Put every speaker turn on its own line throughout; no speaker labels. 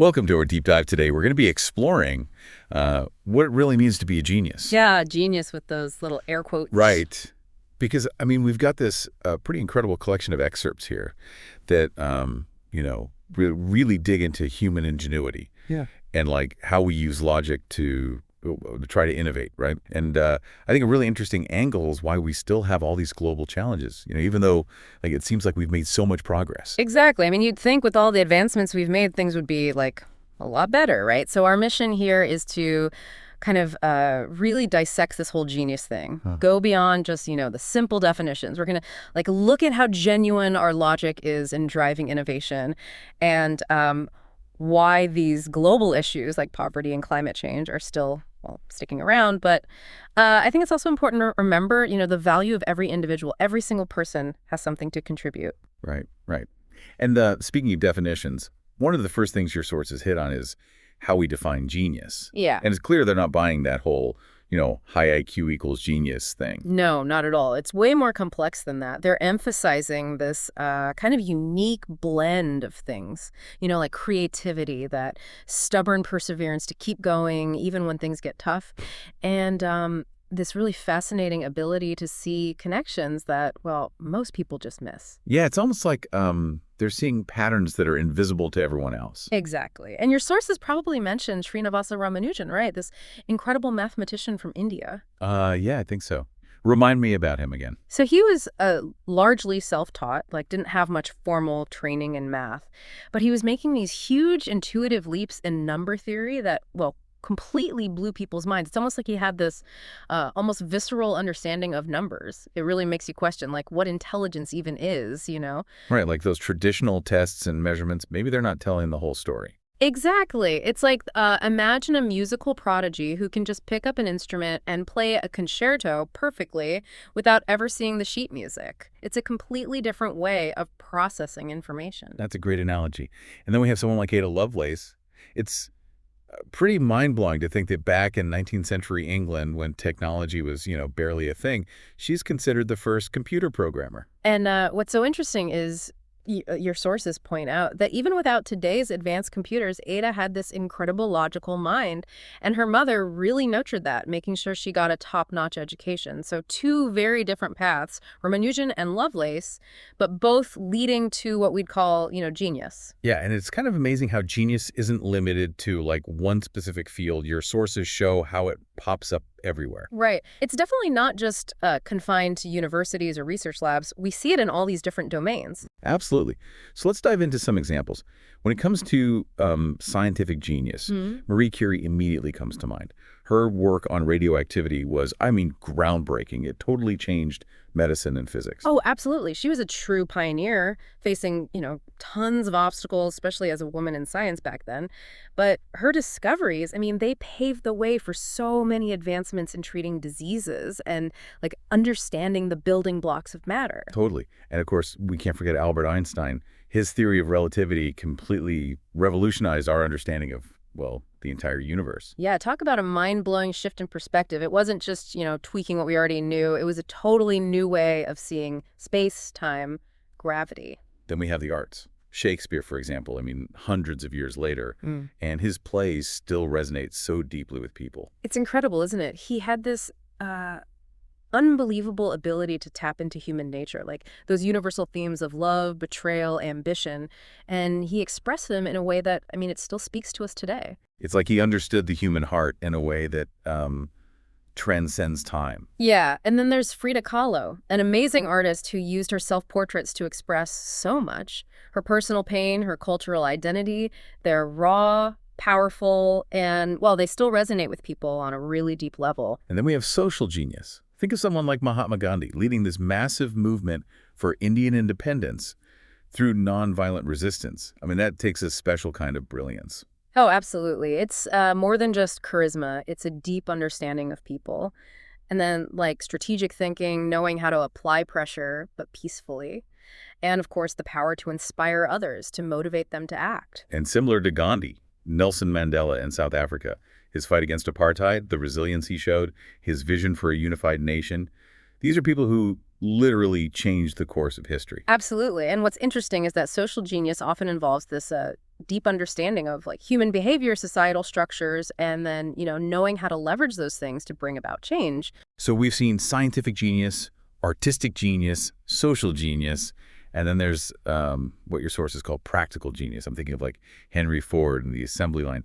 Welcome to our deep dive today. We're going to be exploring what it really means to be a genius.
Yeah, genius with those little air quotes.
Right. Because, I mean, we've got this pretty incredible collection of excerpts here that, really dig into human ingenuity.
Yeah.
And, like, how we use logic to try to innovate, right? And I think a really interesting angle is why we still have all these global challenges, even though like it seems like we've made so much progress.
Exactly. I mean, you'd think with all the advancements we've made, things would be like a lot better, right? So our mission here is to kind of really dissect this whole genius thing. Go beyond just, the simple definitions. We're going to like look at how genuine our logic is in driving innovation and why these global issues like poverty and climate change are still sticking around. But I think it's also important to remember, the value of every individual. Every single person has something to contribute.
Right, right. And speaking of definitions, one of the first things your sources hit on is how we define genius.
Yeah.
And it's clear they're not buying that whole, high IQ equals genius thing.
No, not at all. It's way more complex than that. They're emphasizing this kind of unique blend of things, like creativity, that stubborn perseverance to keep going even when things get tough, and this really fascinating ability to see connections that, most people just miss.
Yeah, it's almost like they're seeing patterns that are invisible to everyone else.
Exactly. And your sources probably mentioned Srinivasa Ramanujan, right? This incredible mathematician from India.
Yeah, I think so. Remind me about him again.
So he was largely self-taught, didn't have much formal training in math, but he was making these huge intuitive leaps in number theory that, completely blew people's minds. It's almost like he had this almost visceral understanding of numbers. It really makes you question, what intelligence even is,
Right, like those traditional tests and measurements, maybe they're not telling the whole story.
Exactly. It's like imagine a musical prodigy who can just pick up an instrument and play a concerto perfectly without ever seeing the sheet music. It's a completely different way of processing information.
That's a great analogy. And then we have someone like Ada Lovelace. It's pretty mind-blowing to think that back in 19th century England, when technology was, barely a thing, she's considered the first computer programmer.
And what's so interesting is your sources point out that even without today's advanced computers, Ada had this incredible logical mind, and her mother really nurtured that, making sure she got a top-notch education. So two very different paths, Ramanujan and Lovelace, but both leading to what we'd call, genius.
Yeah, and it's kind of amazing how genius isn't limited to one specific field. Your sources show how it pops up everywhere.
Right. It's definitely not just confined to universities or research labs. We see it in all these different domains.
Absolutely. So let's dive into some examples. When it comes to scientific genius, Marie Curie immediately comes to mind. Her work on radioactivity was, groundbreaking. It totally changed medicine and physics.
Oh, absolutely. She was a true pioneer, facing, tons of obstacles, especially as a woman in science back then. But her discoveries, they paved the way for so many advancements in treating diseases and, understanding the building blocks of matter.
Totally. And, of course, we can't forget Albert Einstein. His theory of relativity completely revolutionized our understanding of, the entire universe.
Yeah, talk about a mind-blowing shift in perspective. It wasn't just, tweaking what we already knew. It was a totally new way of seeing space, time, gravity.
Then we have the arts. Shakespeare, for example, hundreds of years later, and his plays still resonate so deeply with people.
It's incredible, isn't it? He had this unbelievable ability to tap into human nature, like those universal themes of love, betrayal, ambition, and he expressed them in a way that, it still speaks to us today.
It's like he understood the human heart in a way that transcends time.
Yeah, and then there's Frida Kahlo, an amazing artist who used her self-portraits to express so much. Her personal pain, her cultural identity, they're raw, powerful, and, they still resonate with people on a really deep level.
And then we have social genius. Think of someone like Mahatma Gandhi leading this massive movement for Indian independence through nonviolent resistance. That takes a special kind of brilliance.
Oh, absolutely. It's more than just charisma. It's a deep understanding of people. And then, strategic thinking, knowing how to apply pressure, but peacefully. And, of course, the power to inspire others, to motivate them to act.
And similar to Gandhi, Nelson Mandela in South Africa, his fight against apartheid, the resilience he showed, his vision for a unified nation. These are people who literally changed the course of history.
Absolutely. And what's interesting is that social genius often involves this deep understanding of like human behavior, societal structures, and then, knowing how to leverage those things to bring about change.
So we've seen scientific genius, artistic genius, social genius, and then there's what your sources call practical genius. I'm thinking of like Henry Ford and the assembly line.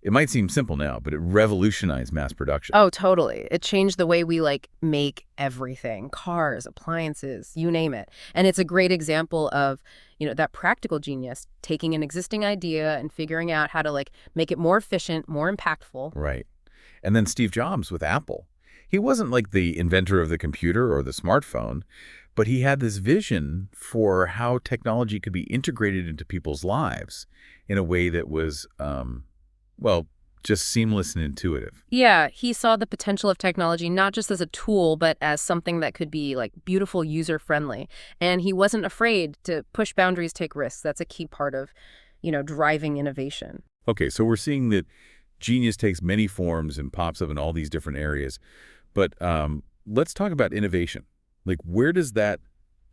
It might seem simple now, but it revolutionized mass production.
Oh, totally. It changed the way we like make everything, cars, appliances, you name it. And it's a great example of, that practical genius taking an existing idea and figuring out how to like make it more efficient, more impactful.
Right. And then Steve Jobs with Apple. He wasn't like the inventor of the computer or the smartphone, but he had this vision for how technology could be integrated into people's lives in a way that was, just seamless and intuitive.
Yeah, he saw the potential of technology not just as a tool, but as something that could be like beautiful, user-friendly. And he wasn't afraid to push boundaries, take risks. That's a key part of, driving innovation.
Okay, so we're seeing that genius takes many forms and pops up in all these different areas. But let's talk about innovation. Like, where does that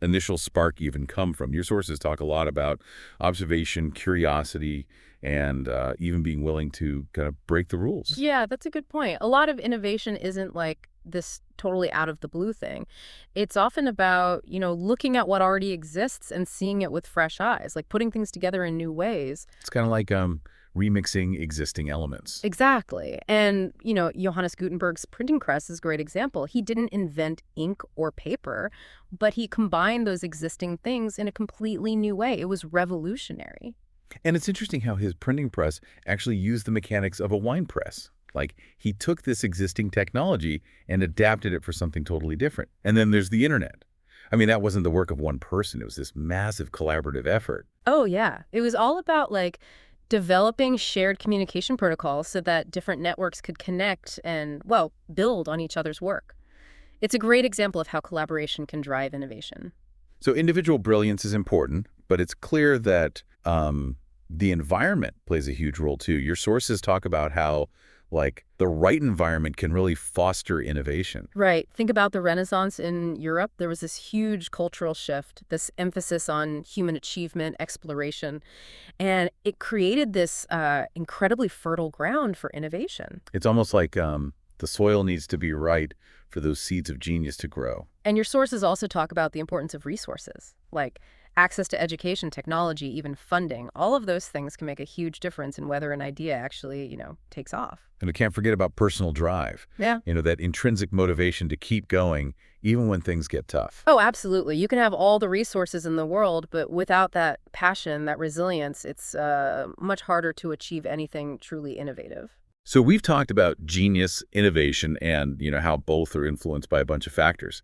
initial spark even come from? Your sources talk a lot about observation, curiosity, and even being willing to kind of break the rules.
Yeah, that's a good point. A lot of innovation isn't like this totally out of the blue thing. It's often about, looking at what already exists and seeing it with fresh eyes, like putting things together in new ways.
It's kind of like remixing existing elements.
Exactly. And, Johannes Gutenberg's printing press is a great example. He didn't invent ink or paper, but he combined those existing things in a completely new way. It was revolutionary.
And it's interesting how his printing press actually used the mechanics of a wine press. Like, he took this existing technology and adapted it for something totally different. And then there's the internet. I mean, that wasn't the work of one person. It was this massive collaborative effort.
Oh, yeah. It was all about, like, developing shared communication protocols so that different networks could connect and, build on each other's work. It's a great example of how collaboration can drive innovation.
So individual brilliance is important, but it's clear that the environment plays a huge role too. Your sources talk about how, like, the right environment can really foster innovation.
Right. Think about the Renaissance in Europe. There was this huge cultural shift, this emphasis on human achievement, exploration, and it created this incredibly fertile ground for innovation.
It's almost like the soil needs to be right for those seeds of genius to grow.
And your sources also talk about the importance of resources, like access to education, technology, even funding. All of those things can make a huge difference in whether an idea actually, takes off.
And we can't forget about personal drive.
Yeah.
That intrinsic motivation to keep going even when things get tough.
Oh, absolutely. You can have all the resources in the world, but without that passion, that resilience, it's much harder to achieve anything truly innovative.
So we've talked about genius, innovation, and how both are influenced by a bunch of factors.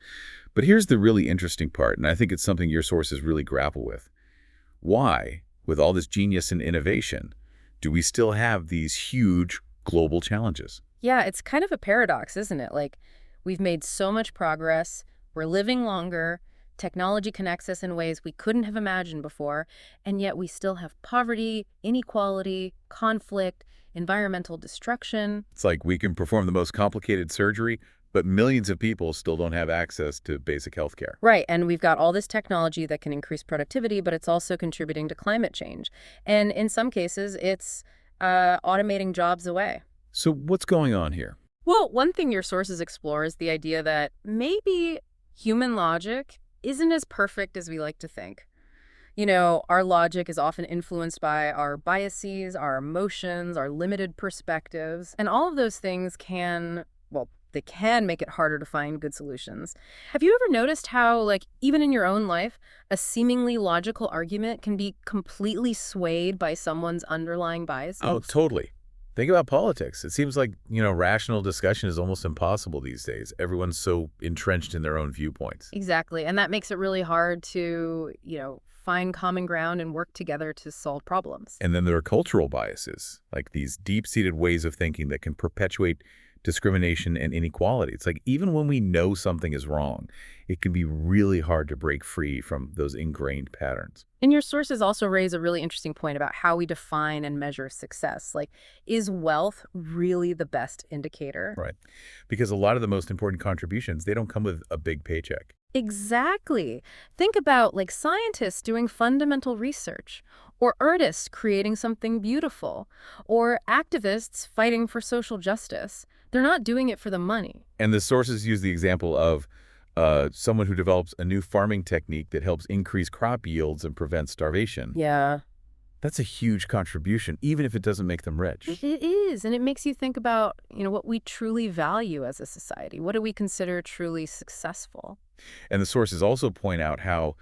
But here's the really interesting part, and I think it's something your sources really grapple with. Why, with all this genius and innovation, do we still have these huge global challenges?
Yeah, it's kind of a paradox, isn't it? Like, we've made so much progress, we're living longer, technology connects us in ways we couldn't have imagined before, and yet we still have poverty, inequality, conflict, environmental destruction.
It's like we can perform the most complicated surgery, but millions of people still don't have access to basic health care.
Right, and we've got all this technology that can increase productivity, but it's also contributing to climate change. And in some cases, it's automating jobs away.
So what's going on here?
Well, one thing your sources explore is the idea that maybe human logic isn't as perfect as we like to think. Our logic is often influenced by our biases, our emotions, our limited perspectives, and all of those things they can make it harder to find good solutions. Have you ever noticed how, like, even in your own life, a seemingly logical argument can be completely swayed by someone's underlying biases?
Oh, totally. Think about politics. It seems like, rational discussion is almost impossible these days. Everyone's so entrenched in their own viewpoints.
Exactly. And that makes it really hard to, find common ground and work together to solve problems.
And then there are cultural biases, like these deep-seated ways of thinking that can perpetuate discrimination and inequality. It's like even when we know something is wrong, it can be really hard to break free from those ingrained patterns.
And your sources also raise a really interesting point about how we define and measure success. Like, is wealth really the best indicator?
Right. Because a lot of the most important contributions, they don't come with a big paycheck.
Exactly. Think about, like, scientists doing fundamental research or artists creating something beautiful, or activists fighting for social justice. They're not doing it for the money.
And the sources use the example of someone who develops a new farming technique that helps increase crop yields and prevent starvation.
Yeah.
That's a huge contribution, even if it doesn't make them rich.
It is, and it makes you think about, what we truly value as a society. What do we consider truly successful?
And the sources also point out how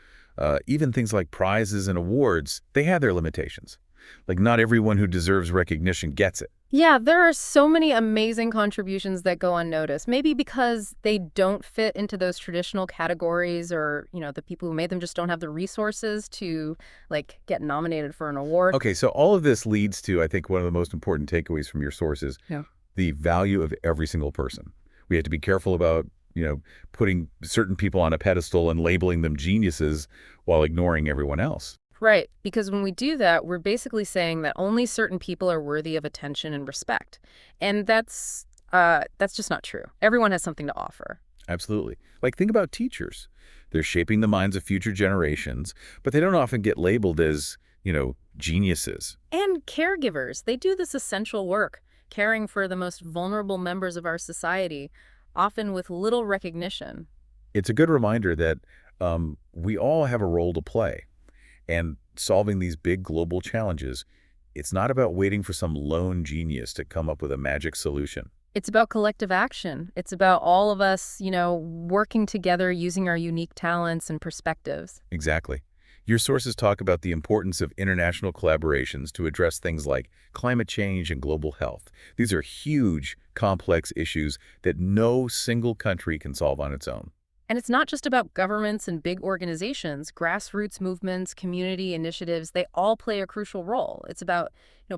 even things like prizes and awards, they have their limitations. Like, not everyone who deserves recognition gets it.
Yeah, there are so many amazing contributions that go unnoticed, maybe because they don't fit into those traditional categories, or, the people who made them just don't have the resources to, get nominated for an award.
Okay, so all of this leads to, I think, one of the most important takeaways from your sources, the value of every single person. We have to be careful about, putting certain people on a pedestal and labeling them geniuses while ignoring everyone else.
Right, because when we do that, we're basically saying that only certain people are worthy of attention and respect. And that's just not true. Everyone has something to offer.
Absolutely. Like, think about teachers. They're shaping the minds of future generations, but they don't often get labeled as, geniuses.
And caregivers, they do this essential work, caring for the most vulnerable members of our society, often with little recognition.
It's a good reminder that we all have a role to play. And solving these big global challenges, it's not about waiting for some lone genius to come up with a magic solution.
It's about collective action. It's about all of us, working together using our unique talents and perspectives.
Exactly. Your sources talk about the importance of international collaborations to address things like climate change and global health. These are huge, complex issues that no single country can solve on its own.
And it's not just about governments and big organizations. Grassroots movements, community initiatives, they all play a crucial role. It's about,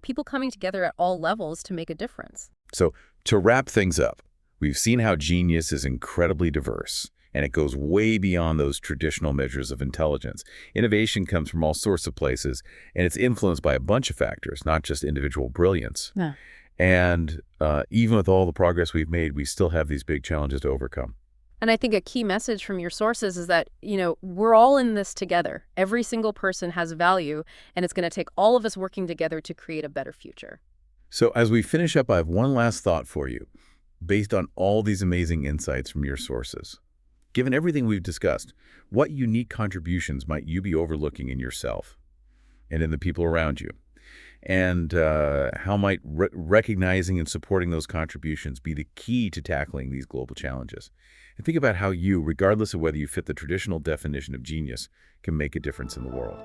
people coming together at all levels to make a difference.
So, to wrap things up, we've seen how genius is incredibly diverse, and it goes way beyond those traditional measures of intelligence. Innovation comes from all sorts of places, and it's influenced by a bunch of factors, not just individual brilliance.
Yeah.
And even with all the progress we've made, we still have these big challenges to overcome.
And I think a key message from your sources is that, we're all in this together. Every single person has value, and it's going to take all of us working together to create a better future.
So as we finish up, I have one last thought for you, based on all these amazing insights from your sources. Given everything we've discussed, what unique contributions might you be overlooking in yourself and in the people around you? And how might recognizing and supporting those contributions be the key to tackling these global challenges? And think about how you, regardless of whether you fit the traditional definition of genius, can make a difference in the world.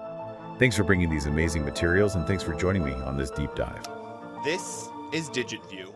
Thanks for bringing these amazing materials, and thanks for joining me on this deep dive.
This is DigitView.